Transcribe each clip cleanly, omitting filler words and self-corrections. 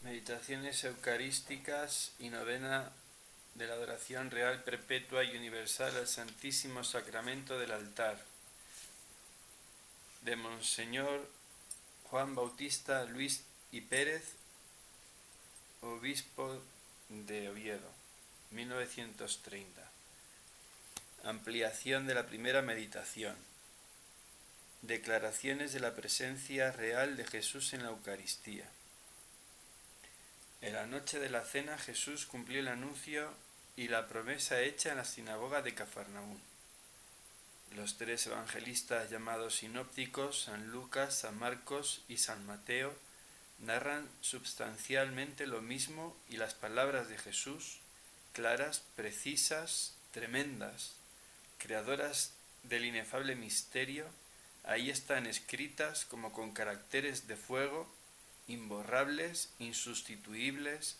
Meditaciones eucarísticas y novena de la adoración real, perpetua y universal al Santísimo Sacramento del altar, de Monseñor Juan Bautista Luis y Pérez, obispo de Oviedo, 1930. Ampliación de la primera meditación. Declaraciones de la presencia real de Jesús en la Eucaristía. En la noche de la cena Jesús cumplió el anuncio y la promesa hecha en la sinagoga de Cafarnaúm. Los tres evangelistas llamados sinópticos, San Lucas, San Marcos y San Mateo, narran substancialmente lo mismo y las palabras de Jesús, claras, precisas, tremendas, creadoras del inefable misterio, ahí están escritas como con caracteres de fuego, imborrables, insustituibles,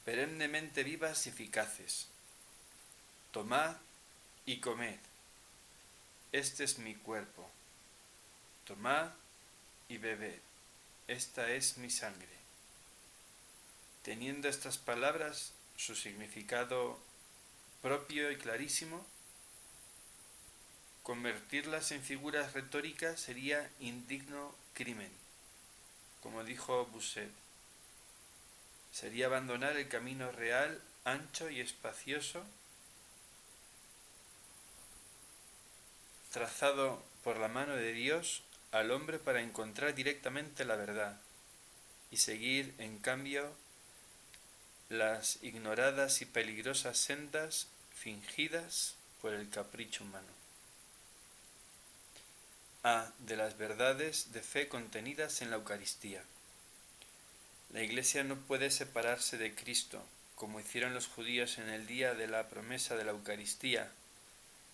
perennemente vivas y eficaces. Tomad y comed. Este es mi cuerpo. Tomad y bebed. Esta es mi sangre. Teniendo estas palabras su significado propio y clarísimo, convertirlas en figuras retóricas sería indigno crimen. Como dijo Busset, sería abandonar el camino real, ancho y espacioso, trazado por la mano de Dios al hombre para encontrar directamente la verdad y seguir, en cambio, las ignoradas y peligrosas sendas fingidas por el capricho humano. A. De las verdades de fe contenidas en la Eucaristía. La Iglesia no puede separarse de Cristo, como hicieron los judíos en el día de la promesa de la Eucaristía,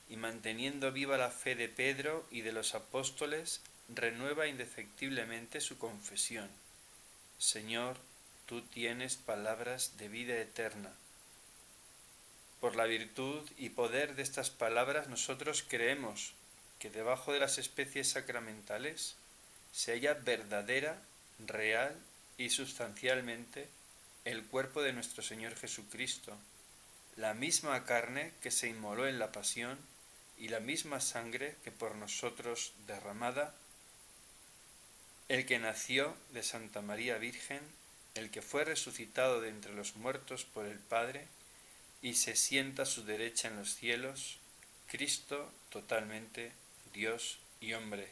y manteniendo viva la fe de Pedro y de los apóstoles, renueva indefectiblemente su confesión: Señor, tú tienes palabras de vida eterna. Por la virtud y poder de estas palabras nosotros creemos que debajo de las especies sacramentales se halla verdadera, real y sustancialmente el cuerpo de nuestro Señor Jesucristo, la misma carne que se inmoló en la pasión y la misma sangre que por nosotros derramada, el que nació de Santa María Virgen, el que fue resucitado de entre los muertos por el Padre y se sienta a su derecha en los cielos, Cristo totalmente Dios y hombre,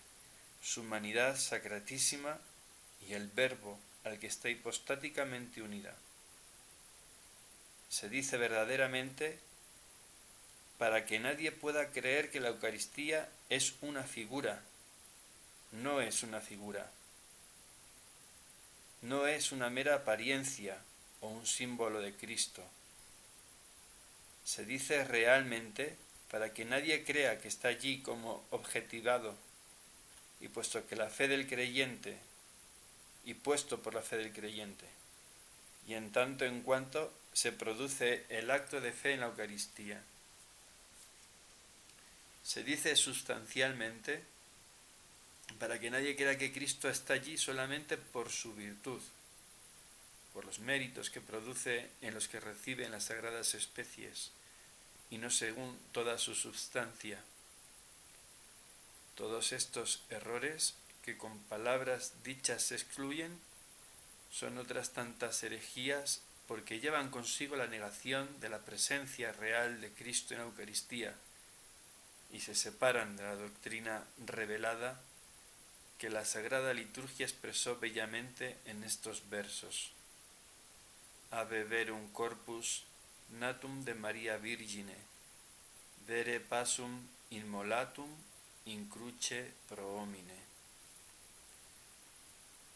su humanidad sacratísima y el Verbo al que está hipostáticamente unida. Se dice verdaderamente para que nadie pueda creer que la Eucaristía es una figura. No es una figura. No es una mera apariencia o un símbolo de Cristo. Se dice realmente para que nadie crea que está allí como objetivado, y puesto que la fe del creyente, y puesto por la fe del creyente, y en tanto en cuanto se produce el acto de fe en la Eucaristía. Se dice sustancialmente para que nadie crea que Cristo está allí solamente por su virtud, por los méritos que produce en los que reciben las sagradas especies, y no según toda su substancia. Todos estos errores, que con palabras dichas se excluyen, son otras tantas herejías porque llevan consigo la negación de la presencia real de Cristo en la Eucaristía y se separan de la doctrina revelada que la Sagrada Liturgia expresó bellamente en estos versos: Ave verum corpus natum de Maria Virgine, vere pasum immolatum in cruce pro homine.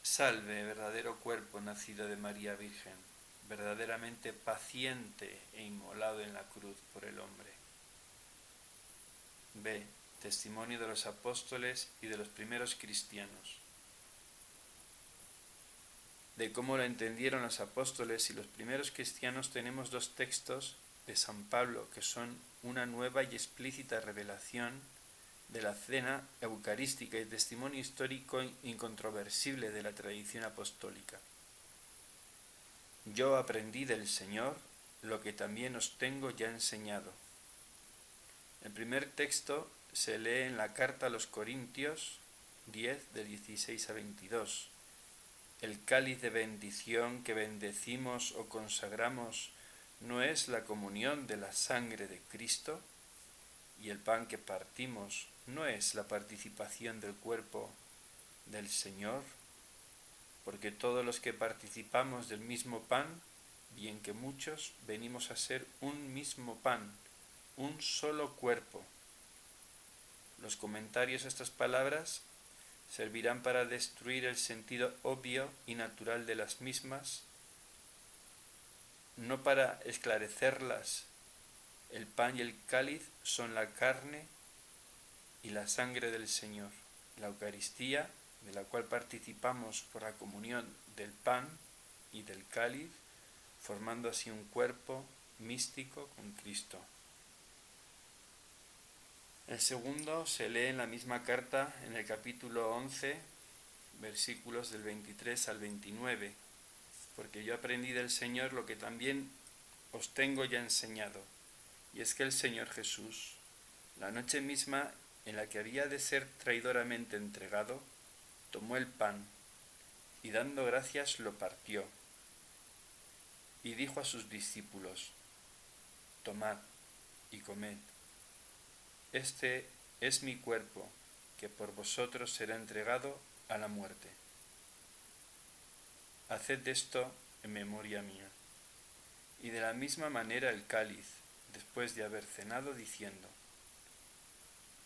Salve, verdadero cuerpo nacido de María Virgen, verdaderamente paciente e inmolado en la cruz por el hombre. B. Testimonio de los apóstoles y de los primeros cristianos. De cómo lo entendieron los apóstoles y los primeros cristianos tenemos dos textos de San Pablo que son una nueva y explícita revelación de la cena eucarística y testimonio histórico incontroversible de la tradición apostólica. yo aprendí del Señor lo que también os tengo ya enseñado. El primer texto se lee en la carta a los Corintios 10, del 16 a 22. El cáliz de bendición que bendecimos o consagramos no es la comunión de la sangre de Cristo, y el pan que partimos no es la participación del cuerpo del Señor, porque todos los que participamos del mismo pan, bien que muchos, venimos a ser un mismo pan, un solo cuerpo. Los comentarios a estas palabras servirán para destruir el sentido obvio y natural de las mismas, no para esclarecerlas. El pan y el cáliz son la carne y la sangre del Señor. La Eucaristía, de la cual participamos por la comunión del pan y del cáliz, formando así un cuerpo místico con Cristo. El segundo se lee en la misma carta, en el capítulo 11, versículos del 23 al 29, porque yo aprendí del Señor lo que también os tengo ya enseñado, y es que el Señor Jesús, la noche misma en la que había de ser traidoramente entregado, tomó el pan, y dando gracias lo partió, y dijo a sus discípulos: tomad y comed, este es mi cuerpo, que por vosotros será entregado a la muerte. Haced esto en memoria mía. Y de la misma manera el cáliz, después de haber cenado, diciendo: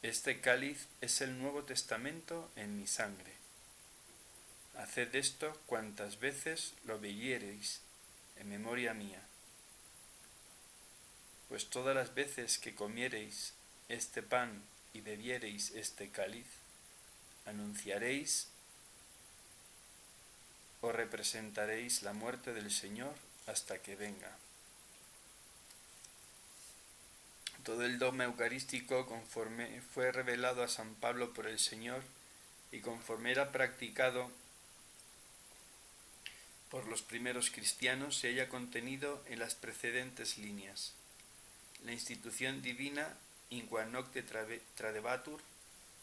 este cáliz es el Nuevo Testamento en mi sangre. Haced esto cuantas veces lo bebiereis en memoria mía. Pues todas las veces que comiereis este pan y bebiereis este cáliz, anunciaréis o representaréis la muerte del Señor hasta que venga. Todo el dogma eucarístico, conforme fue revelado a San Pablo por el Señor y conforme era practicado por los primeros cristianos, se halla contenido en las precedentes líneas. La institución divina, in qua nocte tradebatur,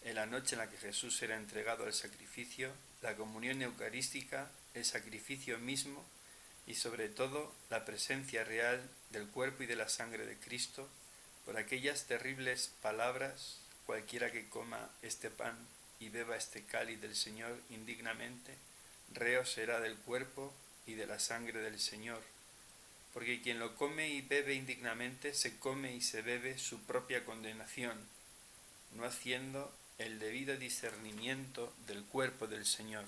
en la noche en la que Jesús era entregado al sacrificio, la comunión eucarística, el sacrificio mismo y sobre todo la presencia real del cuerpo y de la sangre de Cristo, por aquellas terribles palabras: cualquiera que coma este pan y beba este cáliz del Señor indignamente, reo será del cuerpo y de la sangre del Señor, porque quien lo come y bebe indignamente se come y se bebe su propia condenación, no haciendo el debido discernimiento del cuerpo del Señor.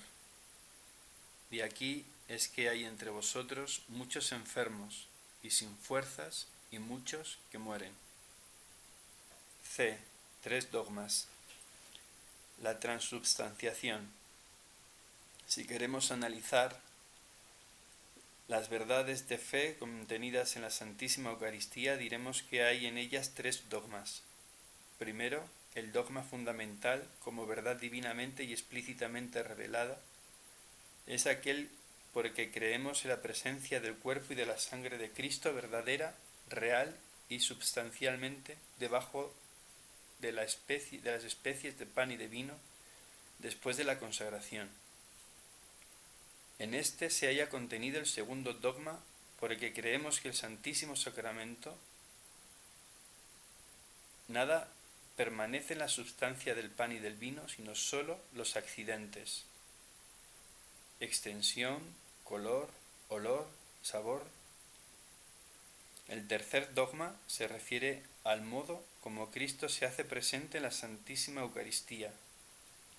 De aquí es que hay entre vosotros muchos enfermos y sin fuerzas y muchos que mueren. C. 3 dogmas. La transubstanciación. Si queremos analizar las verdades de fe contenidas en la Santísima Eucaristía, diremos que hay en ellas 3 dogmas. Primero, el dogma fundamental, como verdad divinamente y explícitamente revelada, es aquel por el que creemos en la presencia del cuerpo y de la sangre de Cristo verdadera, real y substancialmente debajo de las especies de pan y de vino después de la consagración. En este se halla contenido el segundo dogma por el que creemos que el Santísimo Sacramento nada permanece en la sustancia del pan y del vino, sino sólo los accidentes: extensión, color, olor, sabor. El tercer dogma se refiere al modo como Cristo se hace presente en la Santísima Eucaristía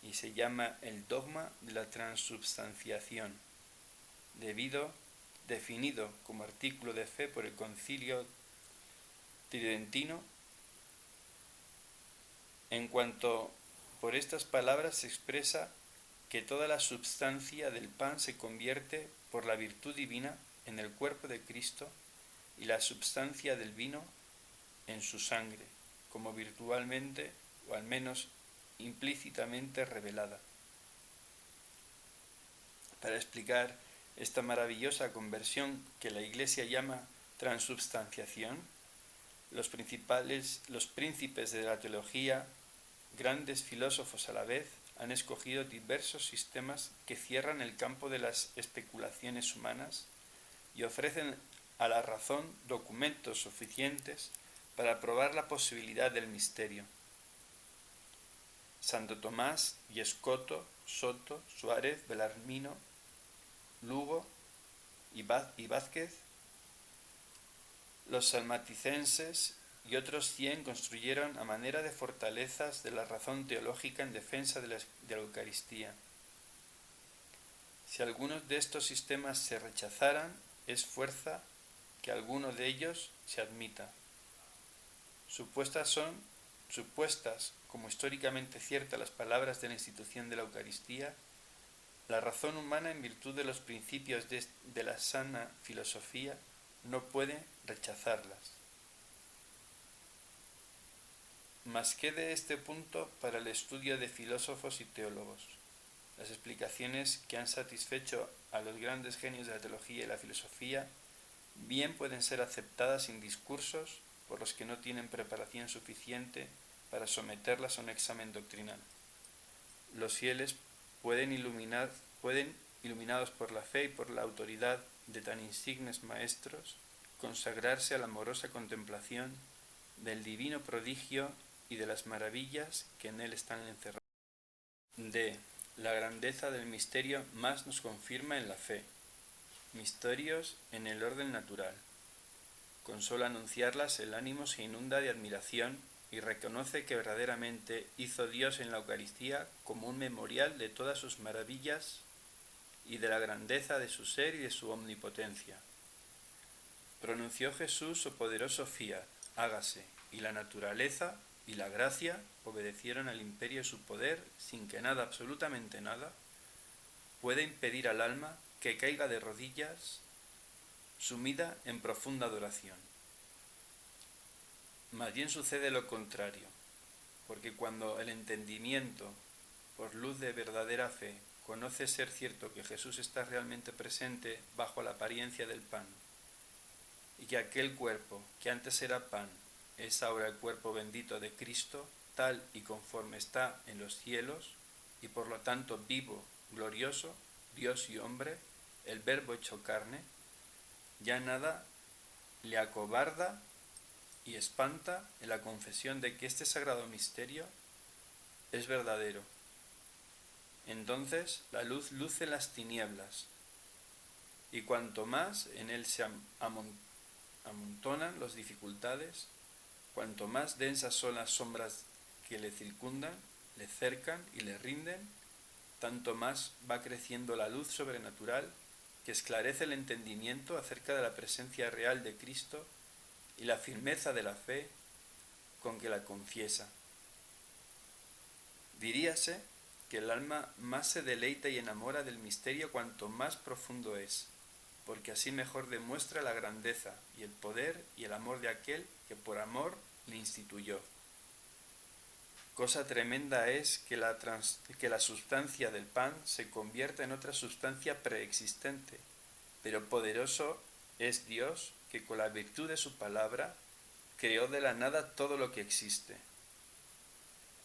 y se llama el dogma de la transubstanciación, definido como artículo de fe por el Concilio Tridentino, en cuanto por estas palabras se expresa que toda la substancia del pan se convierte por la virtud divina en el cuerpo de Cristo y la substancia del vino en su sangre, como virtualmente o al menos implícitamente revelada. Para explicar Esta maravillosa conversión que la Iglesia llama transubstanciación, los príncipes de la teología, grandes filósofos a la vez, han escogido diversos sistemas que cierran el campo de las especulaciones humanas y ofrecen a la razón documentos suficientes para probar la posibilidad del misterio. Santo Tomás y Escoto, Soto, Suárez, Belarmino, Lugo y Vázquez, los salmaticenses y otros 100 construyeron a manera de fortalezas de la razón teológica en defensa de la Eucaristía. Si algunos de estos sistemas se rechazaran, es fuerza que alguno de ellos se admita. Supuestas como históricamente ciertas las palabras de la institución de la Eucaristía, la razón humana, en virtud de los principios de la sana filosofía, no puede rechazarlas. Mas quede este punto para el estudio de filósofos y teólogos. Las explicaciones que han satisfecho a los grandes genios de la teología y la filosofía bien pueden ser aceptadas sin discursos por los que no tienen preparación suficiente para someterlas a un examen doctrinal. Los fieles pueden, iluminados por la fe y por la autoridad de tan insignes maestros, consagrarse a la amorosa contemplación del divino prodigio y de las maravillas que en él están encerradas. D. La grandeza del misterio más nos confirma en la fe. Misterios en el orden natural. Con solo anunciarlas el ánimo se inunda de admiración y reconoce que verdaderamente hizo Dios en la Eucaristía como un memorial de todas sus maravillas y de la grandeza de su ser y de su omnipotencia. Pronunció Jesús su poderoso fiat, hágase, y la naturaleza y la gracia obedecieron al imperio de su poder sin que nada, absolutamente nada, pueda impedir al alma que caiga de rodillas, sumida en profunda adoración. Más bien sucede lo contrario, porque cuando el entendimiento, por luz de verdadera fe, conoce ser cierto que Jesús está realmente presente bajo la apariencia del pan, y que aquel cuerpo, que antes era pan, es ahora el cuerpo bendito de Cristo, tal y conforme está en los cielos, y por lo tanto vivo, glorioso, Dios y hombre, el Verbo hecho carne, ya nada le acobarda y espanta en la confesión de que este sagrado misterio es verdadero. Entonces la luz luce las tinieblas, y cuanto más en él se amontonan las dificultades, cuanto más densas son las sombras que le circundan, le cercan y le rinden, tanto más va creciendo la luz sobrenatural que esclarece el entendimiento acerca de la presencia real de Cristo y la firmeza de la fe con que la confiesa. Diríase que el alma más se deleita y enamora del misterio cuanto más profundo es, porque así mejor demuestra la grandeza y el poder y el amor de aquel que por amor le instituyó. Cosa tremenda es que la sustancia del pan se convierta en otra sustancia preexistente, pero poderoso es Dios que con la virtud de su palabra creó de la nada todo lo que existe.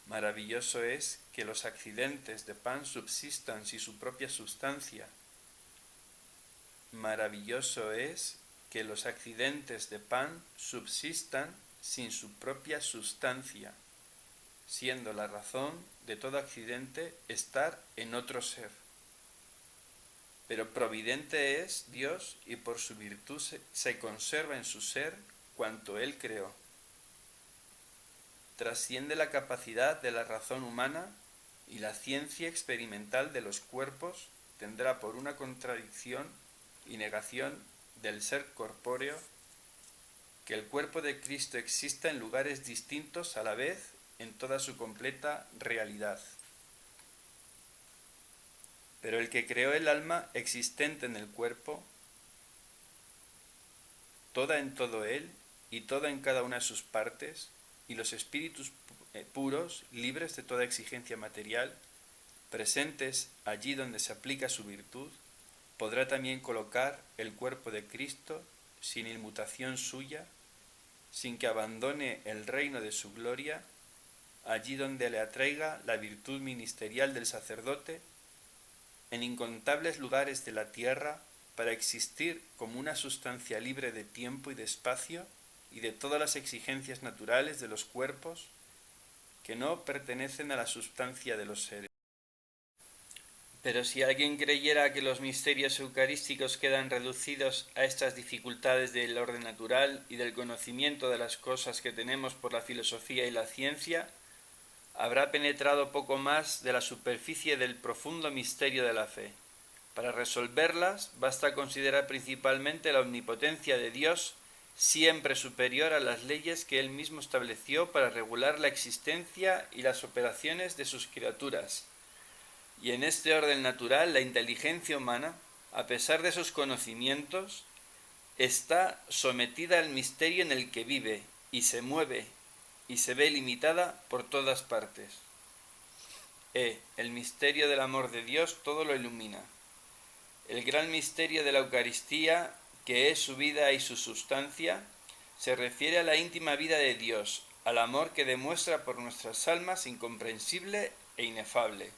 Maravilloso es que los accidentes de pan subsistan sin su propia sustancia. Maravilloso es que los accidentes de pan subsistan sin su propia sustancia, siendo la razón de todo accidente estar en otro ser. Pero providente es Dios y por su virtud se conserva en su ser cuanto Él creó. Trasciende la capacidad de la razón humana y la ciencia experimental de los cuerpos tendrá por una contradicción y negación del ser corpóreo que el cuerpo de Cristo exista en lugares distintos a la vez en toda su completa realidad. Pero el que creó el alma existente en el cuerpo, toda en todo él y toda en cada una de sus partes, y los espíritus puros, libres de toda exigencia material, presentes allí donde se aplica su virtud, podrá también colocar el cuerpo de Cristo sin inmutación suya, sin que abandone el reino de su gloria, allí donde le atraiga la virtud ministerial del sacerdote, en incontables lugares de la tierra, para existir como una sustancia libre de tiempo y de espacio y de todas las exigencias naturales de los cuerpos que no pertenecen a la sustancia de los seres. Pero si alguien creyera que los misterios eucarísticos quedan reducidos a estas dificultades del orden natural y del conocimiento de las cosas que tenemos por la filosofía y la ciencia, habrá penetrado poco más de la superficie del profundo misterio de la fe. Para resolverlas basta considerar principalmente la omnipotencia de Dios, siempre superior a las leyes que Él mismo estableció para regular la existencia y las operaciones de sus criaturas. Y en este orden natural, la inteligencia humana, a pesar de sus conocimientos, está sometida al misterio en el que vive y se mueve y se ve limitada por todas partes. El misterio del amor de Dios todo lo ilumina. El gran misterio de la Eucaristía, que es su vida y su sustancia, se refiere a la íntima vida de Dios, al amor que demuestra por nuestras almas incomprensible e inefable.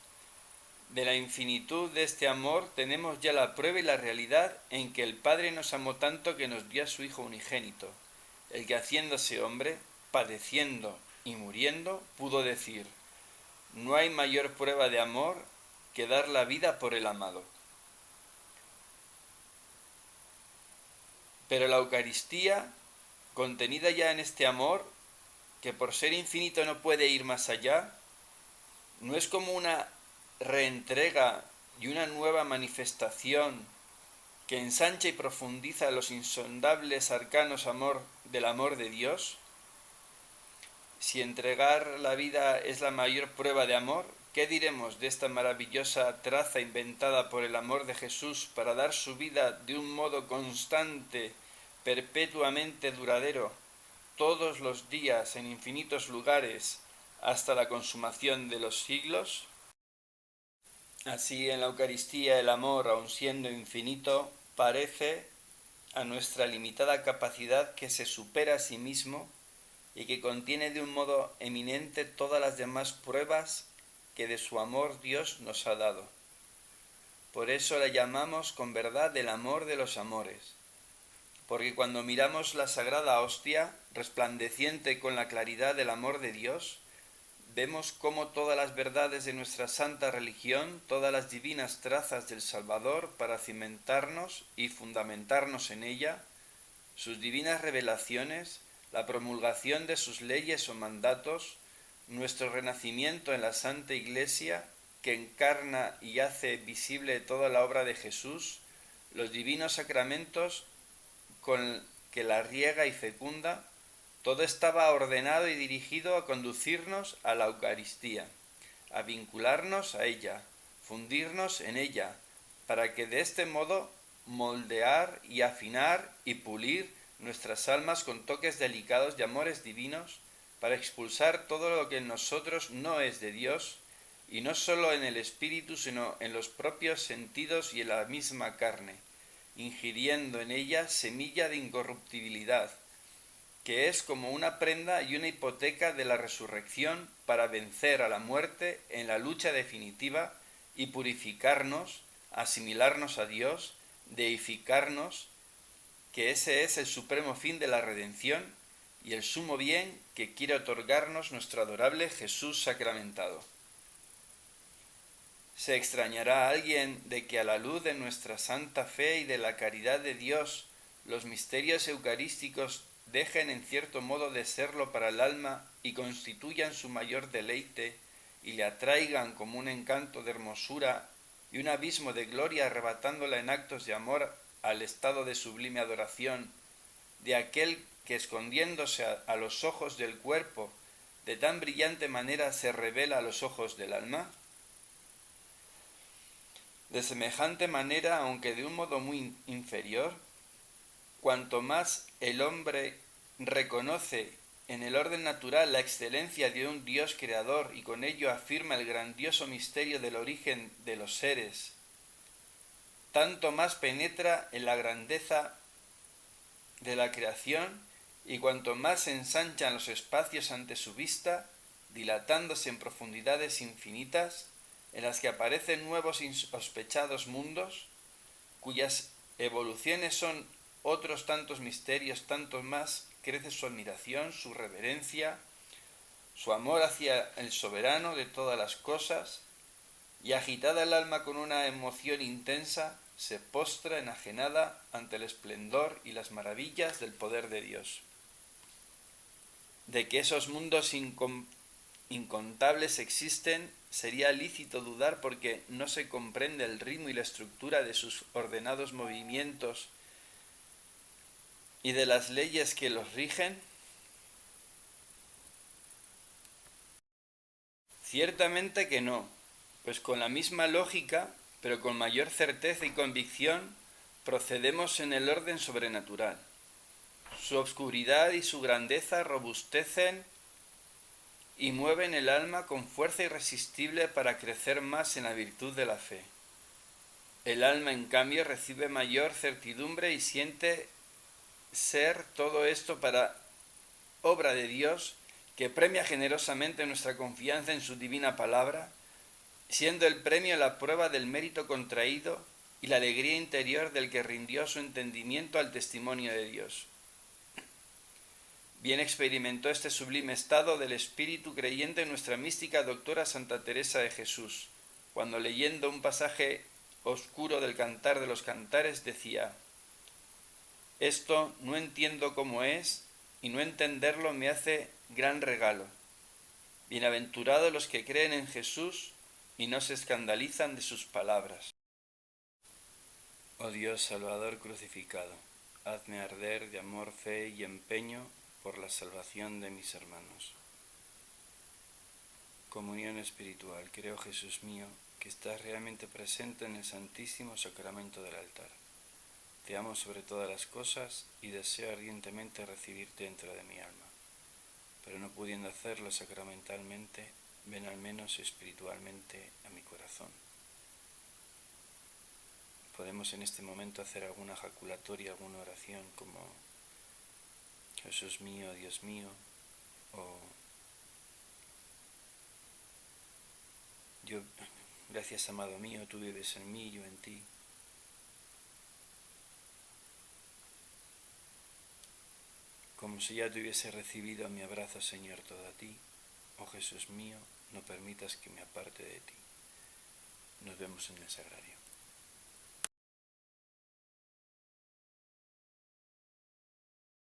De la infinitud de este amor tenemos ya la prueba y la realidad en que el Padre nos amó tanto que nos dio a su Hijo unigénito, el que haciéndose hombre, padeciendo y muriendo, pudo decir: no hay mayor prueba de amor que dar la vida por el amado. Pero la Eucaristía, contenida ya en este amor, que por ser infinito no puede ir más allá, no es como una reentrega y una nueva manifestación que ensancha y profundiza los insondables arcanos del amor de Dios. Si entregar la vida es la mayor prueba de amor, ¿qué diremos de esta maravillosa traza inventada por el amor de Jesús para dar su vida de un modo constante, perpetuamente duradero, todos los días en infinitos lugares, hasta la consumación de los siglos? Así en la Eucaristía el amor, aun siendo infinito, parece a nuestra limitada capacidad que se supera a sí mismo y que contiene de un modo eminente todas las demás pruebas que de su amor Dios nos ha dado. Por eso la llamamos con verdad el amor de los amores, porque cuando miramos la sagrada hostia, resplandeciente con la claridad del amor de Dios, vemos cómo todas las verdades de nuestra santa religión, todas las divinas trazas del Salvador para cimentarnos y fundamentarnos en ella, sus divinas revelaciones, la promulgación de sus leyes o mandatos, nuestro renacimiento en la Santa Iglesia, que encarna y hace visible toda la obra de Jesús, los divinos sacramentos con que la riega y fecunda, todo estaba ordenado y dirigido a conducirnos a la Eucaristía, a vincularnos a ella, fundirnos en ella, para que de este modo moldear y afinar y pulir nuestras almas con toques delicados de amores divinos, para expulsar todo lo que en nosotros no es de Dios, y no sólo en el espíritu, sino en los propios sentidos y en la misma carne, ingiriendo en ella semilla de incorruptibilidad, que es como una prenda y una hipoteca de la resurrección para vencer a la muerte en la lucha definitiva y purificarnos, asimilarnos a Dios, deificarnos, que ese es el supremo fin de la redención y el sumo bien que quiere otorgarnos nuestro adorable Jesús sacramentado. ¿Se extrañará alguien de que a la luz de nuestra santa fe y de la caridad de Dios los misterios eucarísticos dejen en cierto modo de serlo para el alma y constituyan su mayor deleite y le atraigan como un encanto de hermosura y un abismo de gloria, arrebatándola en actos de amor al estado de sublime adoración de aquel que, escondiéndose a los ojos del cuerpo, de tan brillante manera se revela a los ojos del alma? De semejante manera, aunque de un modo muy inferior, cuanto más el hombre reconoce en el orden natural la excelencia de un Dios creador y con ello afirma el grandioso misterio del origen de los seres, tanto más penetra en la grandeza de la creación, y cuanto más se ensanchan los espacios ante su vista, dilatándose en profundidades infinitas, en las que aparecen nuevos insospechados mundos, cuyas evoluciones son otros tantos misterios, tanto más crece su admiración, su reverencia, su amor hacia el soberano de todas las cosas, y agitada el alma con una emoción intensa, se postra enajenada ante el esplendor y las maravillas del poder de Dios. De que esos mundos incontables existen, sería lícito dudar, porque no se comprende el ritmo y la estructura de sus ordenados movimientos y de las leyes que los rigen. Ciertamente que no, pues con la misma lógica, pero con mayor certeza y convicción, procedemos en el orden sobrenatural. Su obscuridad y su grandeza robustecen y mueven el alma con fuerza irresistible para crecer más en la virtud de la fe. El alma, en cambio, recibe mayor certidumbre y siente ser todo esto para obra de Dios, que premia generosamente nuestra confianza en su divina palabra, siendo el premio la prueba del mérito contraído y la alegría interior del que rindió su entendimiento al testimonio de Dios. Bien experimentó este sublime estado del espíritu creyente nuestra mística doctora Santa Teresa de Jesús, cuando, leyendo un pasaje oscuro del Cantar de los Cantares, decía: «Esto no entiendo cómo es, y no entenderlo me hace gran regalo. Bienaventurados los que creen en Jesús y no se escandalizan de sus palabras». Oh Dios Salvador crucificado, hazme arder de amor, fe y empeño por la salvación de mis hermanos. Comunión espiritual. Creo, Jesús mío, que estás realmente presente en el Santísimo Sacramento del altar. Te amo sobre todas las cosas y deseo ardientemente recibirte dentro de mi alma. Pero no pudiendo hacerlo sacramentalmente, ven al menos espiritualmente a mi corazón. Podemos en este momento hacer alguna jaculatoria, alguna oración como: Jesús mío, Dios mío, o yo, gracias amado mío, tú vives en mí, yo en ti. Como si ya te hubiese recibido mi abrazo, Señor, todo a ti. Oh Jesús mío, no permitas que me aparte de ti. Nos vemos en el sagrario.